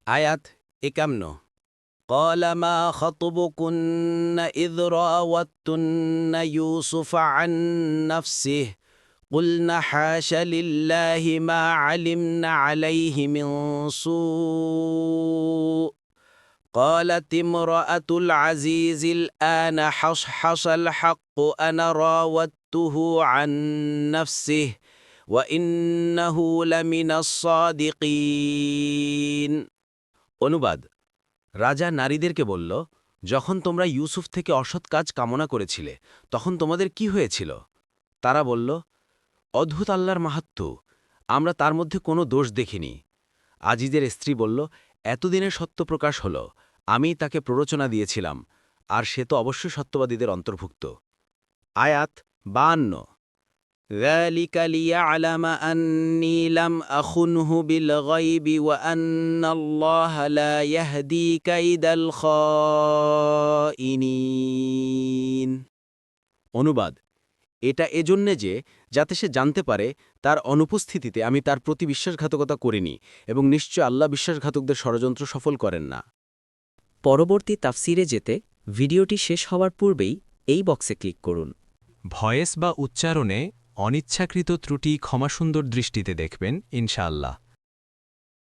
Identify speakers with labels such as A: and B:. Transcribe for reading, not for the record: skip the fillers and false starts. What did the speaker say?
A: আয়াত ৫১ قال ما خطبكن إذ راوتن يوسف عن نفسه قلنا حاش لله ما علمنا عليه من سوء قالت امرأة العزيز الآن حصحص الحق أنا راودته عن نفسه وإنه لمن الصادقين অনুবাদ রাজা নারীদেরকে বলল, যখন তোমরা ইউসুফ থেকে অসৎ কাজ কামনা করেছিলে তখন তোমাদের কি হয়েছিল? তারা বলল, অদ্ভুত আল্লাহর মাহাত্ম্য, আমরা তার মধ্যে কোনো দোষ দেখিনি। আজিজের স্ত্রী বলল, এতদিনে সত্য প্রকাশ হল, আমি তাকে প্ররোচনা দিয়েছিলাম, আর সে তো অবশ্যই সত্যবাদীদের অন্তর্ভুক্ত। আয়াত ৫২ ذلك ليعلم أني لم أخنه بالغيب وأن الله لا يهدي كيد الخائنين অনুবাদ এটা এজন্যে যে যাতে সে জানতে পারে তার অনুপস্থিতিতে আমি তার প্রতি বিশ্বাসঘাতকতা করিনি এবং নিশ্চয় আল্লাহ বিশ্বাসঘাতকদের ষড়যন্ত্র সফল করেন না।
B: পরবর্তী তাফসিরে যেতে ভিডিওটি শেষ হওয়ার পূর্বেই এই বক্সে ক্লিক করুন।
C: ভয়েস বা উচ্চারণে অনিচ্ছাকৃত ত্রুটি ক্ষমাসুন্দর দৃষ্টিতে দেখবেন ইনশাআল্লাহ।